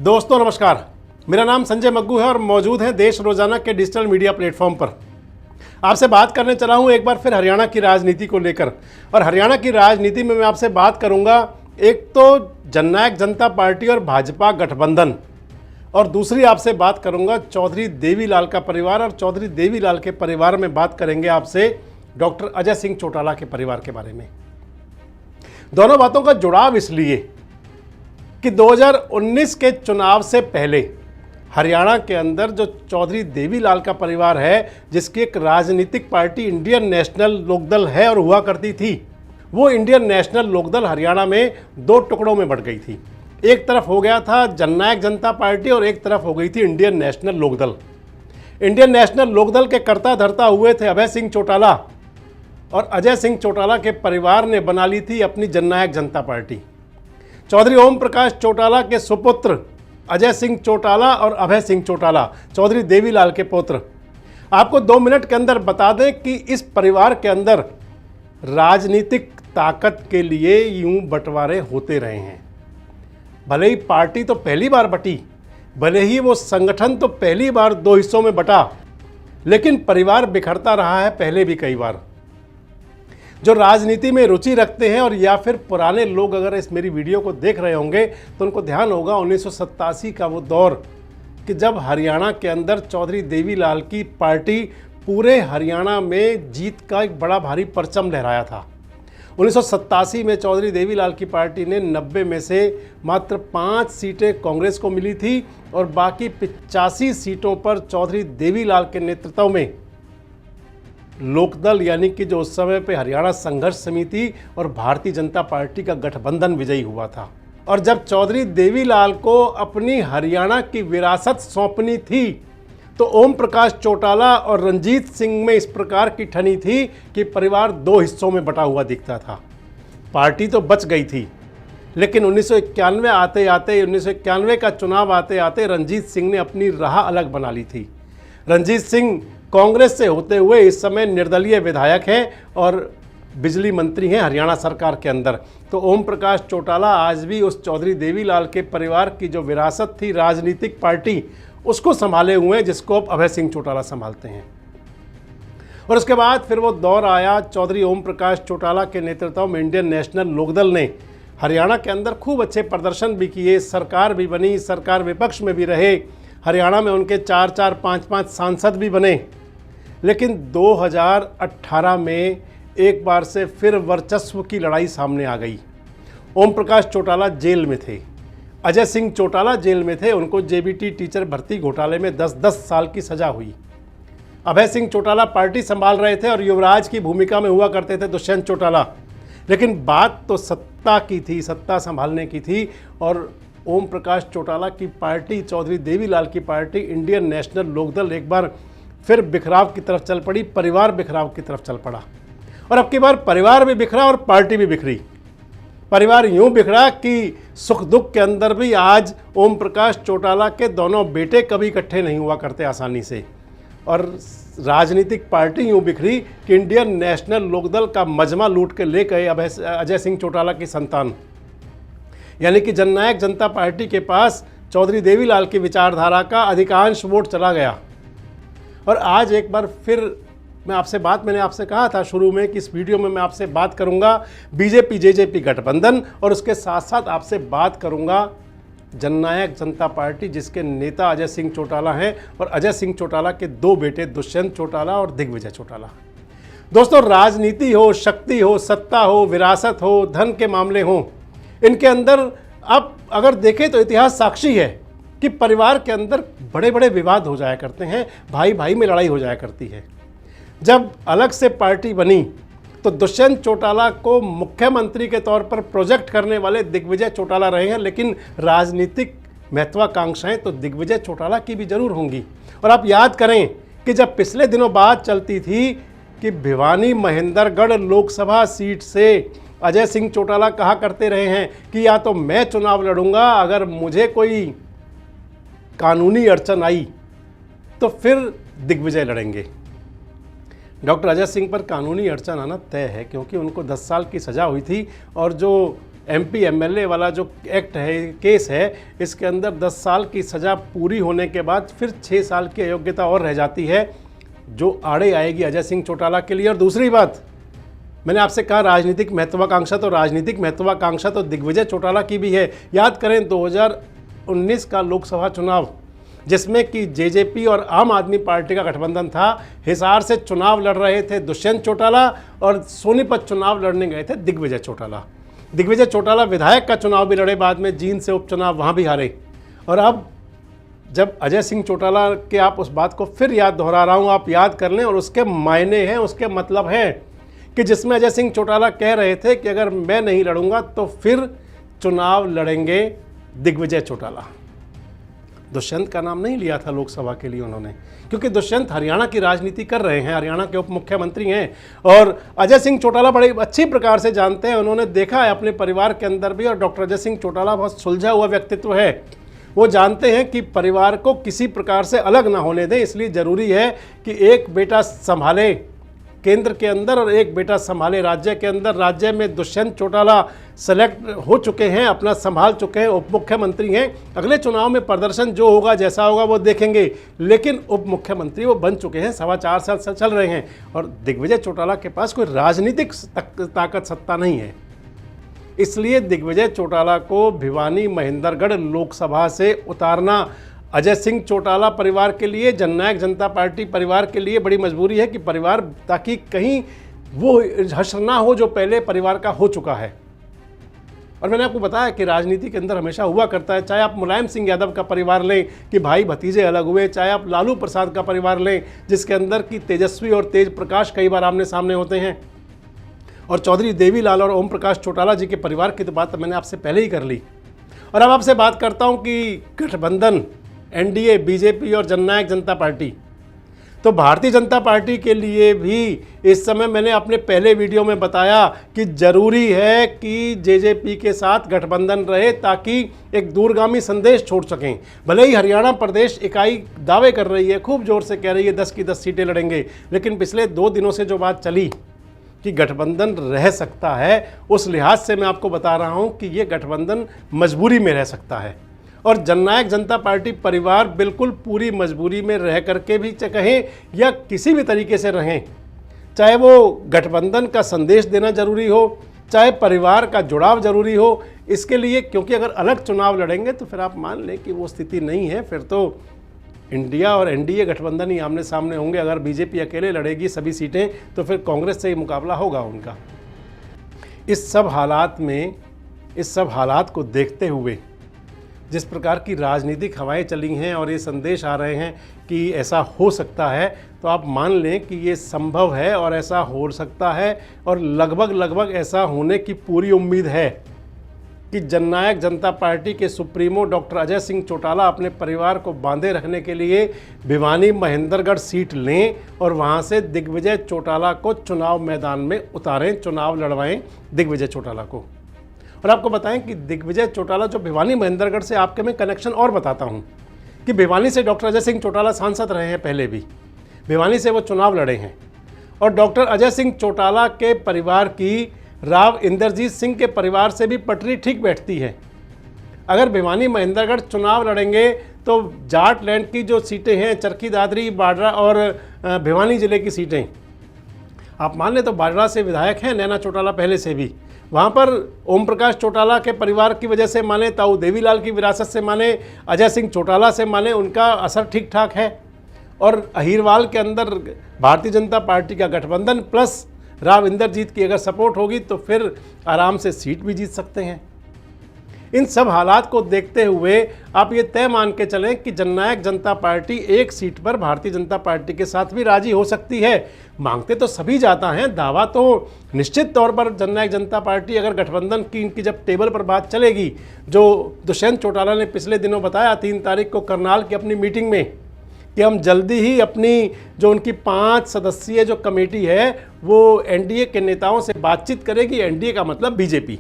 दोस्तों नमस्कार, मेरा नाम संजय मग्गू है और मौजूद है देश रोजाना के डिजिटल मीडिया प्लेटफॉर्म पर। आपसे बात करने चला हूं एक बार फिर हरियाणा की राजनीति को लेकर। और हरियाणा की राजनीति में मैं आपसे बात करूंगा एक तो जननायक जनता पार्टी और भाजपा गठबंधन, और दूसरी आपसे बात करूंगा चौधरी देवीलाल का परिवार। और चौधरी देवीलाल के परिवार में बात करेंगे आपसे डॉक्टर अजय सिंह चौटाला के परिवार के बारे में। दोनों बातों का जुड़ाव इसलिए कि 2019 के चुनाव से पहले हरियाणा के अंदर जो चौधरी देवीलाल का परिवार है, जिसकी एक राजनीतिक पार्टी इंडियन नेशनल लोकदल है और हुआ करती थी, वो इंडियन नेशनल लोकदल हरियाणा में दो टुकड़ों में बंट गई थी। एक तरफ हो गया था जननायक जनता पार्टी और एक तरफ हो गई थी Indian National Lokdal. Indian National Lokdal के कर्ता धर्ता हुए थे अभय सिंह चौटाला, और अजय सिंह चौटाला के परिवार ने बना ली थी अपनी जननायक जनता पार्टी। चौधरी ओम प्रकाश चौटाला के सुपुत्र अजय सिंह चौटाला और अभय सिंह चौटाला, चौधरी देवीलाल के पुत्र। आपको 2 मिनट के अंदर बता दें कि इस परिवार के अंदर राजनीतिक ताकत के लिए यूं बंटवारे होते रहे हैं। भले ही पार्टी तो पहली बार बटी, भले ही वो संगठन तो पहली बार 2 हिस्सों में बटा, लेकिन परिवार बिखरता रहा है पहले भी कई बार। जो राजनीति में रुचि रखते हैं और या फिर पुराने लोग अगर इस मेरी वीडियो को देख रहे होंगे तो उनको ध्यान होगा 1987 का वो दौर कि जब हरियाणा के अंदर चौधरी देवीलाल की पार्टी पूरे हरियाणा में जीत का एक बड़ा भारी परचम लहराया था। 1987 में चौधरी देवीलाल की पार्टी ने 90 में से मात्र 5 सीटें कांग्रेस को मिली थी और बाकी 85 सीटों पर चौधरी देवीलाल के नेतृत्व में लोकदल यानी कि जो उस समय पे हरियाणा संघर्ष समिति और भारतीय जनता पार्टी का गठबंधन विजयी हुआ था। और जब चौधरी देवीलाल को अपनी हरियाणा की विरासत सौंपनी थी तो ओम प्रकाश चौटाला और रंजीत सिंह में इस प्रकार की ठनी थी कि परिवार 2 हिस्सों में बटा हुआ दिखता था। पार्टी तो बच गई थी, लेकिन 1991 आते आते 1991 का चुनाव आते आते रंजीत सिंह ने अपनी राह अलग बना ली थी। रंजीत सिंह कांग्रेस से होते हुए इस समय निर्दलीय विधायक हैं और बिजली मंत्री हैं हरियाणा सरकार के अंदर। तो ओम प्रकाश चौटाला आज भी उस चौधरी देवीलाल के परिवार की जो विरासत थी राजनीतिक पार्टी, उसको संभाले हुए हैं जिसको अब अभय सिंह चौटाला संभालते हैं। और उसके बाद फिर वो दौर आया चौधरी ओम प्रकाश चौटाला के नेतृत्व में इंडियन नेशनल लोकदल ने हरियाणा के अंदर खूब अच्छे प्रदर्शन भी किए, सरकार भी बनी, सरकार विपक्ष में भी रहे, हरियाणा में उनके 4-4, 5-5 सांसद भी बने। लेकिन 2018 में एक बार से फिर वर्चस्व की लड़ाई सामने आ गई। ओम प्रकाश चौटाला जेल में थे, अजय सिंह चौटाला जेल में थे, उनको जेबीटी टीचर भर्ती घोटाले में 10-10 साल की सजा हुई। अभय सिंह चौटाला पार्टी संभाल रहे थे और युवराज की भूमिका में हुआ करते थे दुष्यंत चौटाला। लेकिन बात तो सत्ता की थी, सत्ता संभालने की थी। और ओम प्रकाश चौटाला की पार्टी, चौधरी देवीलाल की पार्टी इंडियन नेशनल लोकदल एक बार फिर बिखराव की तरफ चल पड़ी, परिवार बिखराव की तरफ चल पड़ा। और अब की बार परिवार भी बिखरा और पार्टी भी बिखरी। परिवार यूं बिखरा कि सुख दुख के अंदर भी आज ओम प्रकाश चौटाला के दोनों बेटे कभी इकट्ठे नहीं हुआ करते आसानी से। और राजनीतिक पार्टी यूं बिखरी कि इंडियन नेशनल लोकदल का मजमा लूट के ले गए अजय सिंह चौटाला की संतान, यानी कि जननायक जनता पार्टी के पास चौधरी देवीलाल की विचारधारा का अधिकांश वोट चला गया। और आज एक बार फिर मैंने आपसे कहा था शुरू में कि इस वीडियो में मैं आपसे बात करूंगा बीजेपी जेजेपी गठबंधन, और उसके साथ साथ आपसे बात करूंगा जननायक जनता पार्टी जिसके नेता अजय सिंह चौटाला हैं और अजय सिंह चौटाला के 2 बेटे दुष्यंत चौटाला और दिग्विजय चौटाला। दोस्तों, राजनीति हो, शक्ति हो, सत्ता हो, विरासत हो, धन के मामले हो, इनके अंदर आप अगर देखें तो इतिहास साक्षी है कि परिवार के अंदर बड़े बड़े विवाद हो जाया करते हैं, भाई भाई में लड़ाई हो जाया करती है। जब अलग से पार्टी बनी तो दुष्यंत चौटाला को मुख्यमंत्री के तौर पर प्रोजेक्ट करने वाले दिग्विजय चौटाला रहे हैं, लेकिन राजनीतिक महत्वाकांक्षाएं तो दिग्विजय चौटाला की भी जरूर होंगी। और आप याद करें कि जब पिछले दिनों बात चलती थी कि भिवानी महेंद्रगढ़ लोकसभा सीट से अजय सिंह चौटाला कहा करते रहे हैं कि या तो मैं चुनाव लड़ूंगा, अगर मुझे कोई कानूनी अड़चन आई तो फिर दिग्विजय लड़ेंगे। डॉक्टर अजय सिंह पर कानूनी अड़चन आना तय है, क्योंकि उनको 10 साल की सज़ा हुई थी और जो MP MLA वाला जो एक्ट है, केस है, इसके अंदर 10 साल की सज़ा पूरी होने के बाद फिर 6 साल की अयोग्यता और रह जाती है, जो आड़े आएगी अजय सिंह चौटाला के लिए। और दूसरी बात, मैंने आपसे कहा राजनीतिक महत्वाकांक्षा तो दिग्विजय चौटाला की भी है। याद करें 2019 का लोकसभा चुनाव, जिसमें कि JJP और आम आदमी पार्टी का गठबंधन था। हिसार से चुनाव लड़ रहे थे दुष्यंत चौटाला और सोनीपत चुनाव लड़ने गए थे दिग्विजय चौटाला। दिग्विजय चौटाला विधायक का चुनाव भी लड़े, बाद में जींद से उपचुनाव वहाँ भी हारे। और अब जब अजय सिंह चौटाला के, आप उस बात को फिर याद दोहरा रहा हूँ, आप याद कर लें, और उसके मायने हैं, उसके मतलब हैं कि जिसमें अजय सिंह चौटाला कह रहे थे कि अगर मैं नहीं लड़ूंगा तो फिर चुनाव लड़ेंगे दिग्विजय चौटाला। दुष्यंत का नाम नहीं लिया था लोकसभा के लिए उन्होंने, क्योंकि दुष्यंत हरियाणा की राजनीति कर रहे हैं, हरियाणा के उप मुख्यमंत्री हैं, और अजय सिंह चौटाला बड़े अच्छी प्रकार से जानते हैं, उन्होंने देखा है अपने परिवार के अंदर भी। और डॉक्टर अजय सिंह चौटाला बहुत सुलझा हुआ व्यक्तित्व है, वो जानते हैं कि परिवार को किसी प्रकार से अलग ना होने दें, इसलिए ज़रूरी है कि एक बेटा संभाले केंद्र के अंदर और एक बेटा संभाले राज्य के अंदर। राज्य में दुष्यंत चौटाला सेलेक्ट हो चुके हैं, अपना संभाल चुके हैं, उप मुख्यमंत्री हैं। अगले चुनाव में प्रदर्शन जो होगा, जैसा होगा, वो देखेंगे, लेकिन उप मुख्यमंत्री वो बन चुके हैं, 4.25 साल से चल रहे हैं। और दिग्विजय चौटाला के पास कोई राजनीतिक ताकत सत्ता नहीं है, इसलिए दिग्विजय चौटाला को भिवानी महेंद्रगढ़ लोकसभा से उतारना अजय सिंह चौटाला परिवार के लिए, जननायक जनता पार्टी परिवार के लिए बड़ी मजबूरी है कि परिवार, ताकि कहीं वो हश्र ना हो जो पहले परिवार का हो चुका है। और मैंने आपको बताया कि राजनीति के अंदर हमेशा हुआ करता है, चाहे आप मुलायम सिंह यादव का परिवार लें कि भाई भतीजे अलग हुए, चाहे आप लालू प्रसाद का परिवार लें जिसके अंदर की तेजस्वी और तेज प्रकाश कई बार आमने सामने होते हैं, और चौधरी देवीलाल और ओम प्रकाश चौटाला जी के परिवार की तो बात मैंने आपसे पहले ही कर ली। और अब आपसे बात करता हूं कि गठबंधन NDA, BJP और जननायक जनता पार्टी, तो भारतीय जनता पार्टी के लिए भी इस समय मैंने अपने पहले वीडियो में बताया कि ज़रूरी है कि JJP के साथ गठबंधन रहे, ताकि एक दूरगामी संदेश छोड़ सकें। भले ही हरियाणा प्रदेश इकाई दावे कर रही है, खूब जोर से कह रही है 10 की 10 सीटें लड़ेंगे, लेकिन पिछले 2 दिनों से जो बात चली कि गठबंधन रह सकता है, उस लिहाज से मैं आपको बता रहा हूं कि ये गठबंधन मजबूरी में रह सकता है। और जननायक जनता पार्टी परिवार बिल्कुल पूरी मजबूरी में रह करके भी कहें या किसी भी तरीके से रहें, चाहे वो गठबंधन का संदेश देना जरूरी हो, चाहे परिवार का जुड़ाव जरूरी हो, इसके लिए, क्योंकि अगर अलग चुनाव लड़ेंगे तो फिर आप मान लें कि वो स्थिति नहीं है, फिर तो इंडिया और NDA गठबंधन ही आमने सामने होंगे। अगर BJP अकेले लड़ेगी सभी सीटें तो फिर कांग्रेस से ही मुकाबला होगा उनका। इस सब हालात में, इस सब हालात को देखते हुए जिस प्रकार की राजनीतिक हवाएं चली हैं और ये संदेश आ रहे हैं कि ऐसा हो सकता है, तो आप मान लें कि ये संभव है और ऐसा हो सकता है, और लगभग ऐसा होने की पूरी उम्मीद है कि जननायक जनता पार्टी के सुप्रीमो डॉक्टर अजय सिंह चौटाला अपने परिवार को बांधे रखने के लिए भिवानी महेंद्रगढ़ सीट लें और वहाँ से दिग्विजय चौटाला को चुनाव मैदान में उतारें, चुनाव लड़वाएं दिग्विजय चौटाला को। और आपको बताएं कि दिग्विजय चौटाला जो भिवानी महेंद्रगढ़ से, आपके मैं कनेक्शन और बताता हूं कि भिवानी से डॉक्टर अजय सिंह चौटाला सांसद रहे हैं, पहले भी भिवानी से वो चुनाव लड़े हैं, और डॉक्टर अजय सिंह चौटाला के परिवार की राव इंद्रजीत सिंह के परिवार से भी पटरी ठीक बैठती है। अगर भिवानी महेंद्रगढ़ चुनाव लड़ेंगे तो जाट लैंड की जो सीटें हैं, चरखी दादरी, बाडरा और भिवानी जिले की सीटें, आप मान लें तो बाडरा से विधायक हैं नैना चौटाला पहले से भी, वहाँ पर ओम प्रकाश चौटाला के परिवार की वजह से माने, ताऊ देवीलाल की विरासत से माने, अजय सिंह चौटाला से माने, उनका असर ठीक ठाक है। और अहीरवाल के अंदर भारतीय जनता पार्टी का गठबंधन प्लस राव इंद्रजीत की अगर सपोर्ट होगी तो फिर आराम से सीट भी जीत सकते हैं। इन सब हालात को देखते हुए आप ये तय मान के चलें कि जननायक जनता पार्टी एक सीट पर भारतीय जनता पार्टी के साथ भी राजी हो सकती है। मांगते तो सभी जाता हैं, दावा तो निश्चित तौर पर जननायक जनता पार्टी, अगर गठबंधन की इनकी जब टेबल पर बात चलेगी, जो दुष्यंत चौटाला ने पिछले दिनों बताया 3 तारीख को करनाल की अपनी मीटिंग में कि हम जल्दी ही अपनी जो उनकी 5 सदस्यीय जो कमेटी है वो NDA के नेताओं से बातचीत करेगी, NDA का मतलब BJP,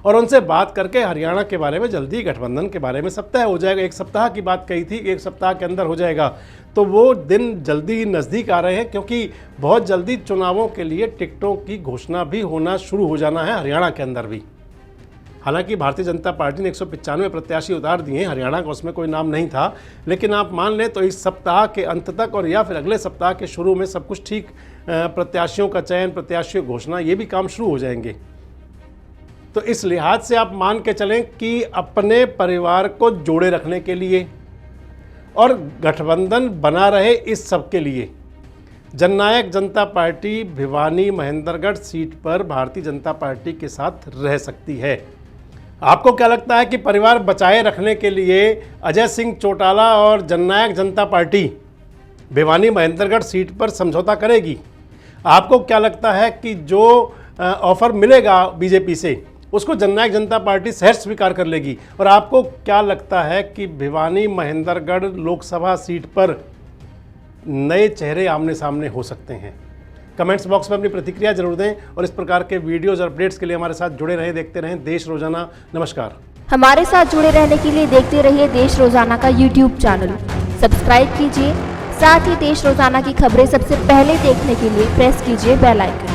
और उनसे बात करके हरियाणा के बारे में जल्दी गठबंधन के बारे में सब तय हो जाएगा। 1 सप्ताह की बात कही थी, 1 सप्ताह के अंदर हो जाएगा, तो वो दिन जल्दी ही नज़दीक आ रहे हैं, क्योंकि बहुत जल्दी चुनावों के लिए टिकटों की घोषणा भी होना शुरू हो जाना है हरियाणा के अंदर भी। हालांकि भारतीय जनता पार्टी ने 195 प्रत्याशी उतार दिए हैं, हरियाणा का उसमें कोई नाम नहीं था, लेकिन आप मान लें तो इस सप्ताह के अंत तक और या फिर अगले सप्ताह के शुरू में सब कुछ ठीक, प्रत्याशियों का चयन, प्रत्याशियों की घोषणा, ये भी काम शुरू हो जाएंगे। तो इस लिहाज से आप मान के चलें कि अपने परिवार को जोड़े रखने के लिए और गठबंधन बना रहे इस सब के लिए जननायक जनता पार्टी भिवानी महेंद्रगढ़ सीट पर भारतीय जनता पार्टी के साथ रह सकती है। आपको क्या लगता है कि परिवार बचाए रखने के लिए अजय सिंह चौटाला और जननायक जनता पार्टी भिवानी महेंद्रगढ़ सीट पर समझौता करेगी? आपको क्या लगता है कि जो ऑफर मिलेगा बीजेपी से उसको जननायक जनता पार्टी सहर्ष स्वीकार कर लेगी? और आपको क्या लगता है कि भिवानी महेंद्रगढ़ लोकसभा सीट पर नए चेहरे आमने सामने हो सकते हैं? कमेंट्स बॉक्स में अपनी प्रतिक्रिया जरूर दें और इस प्रकार के वीडियोज और अपडेट्स के लिए हमारे साथ जुड़े रहें, देखते रहें देश रोजाना। नमस्कार। हमारे साथ जुड़े रहने के लिए देखते रहिए देश रोजाना का यूट्यूब चैनल, सब्सक्राइब कीजिए। साथ ही देश रोजाना की खबरें सबसे पहले देखने के लिए प्रेस कीजिए बेल आइकन।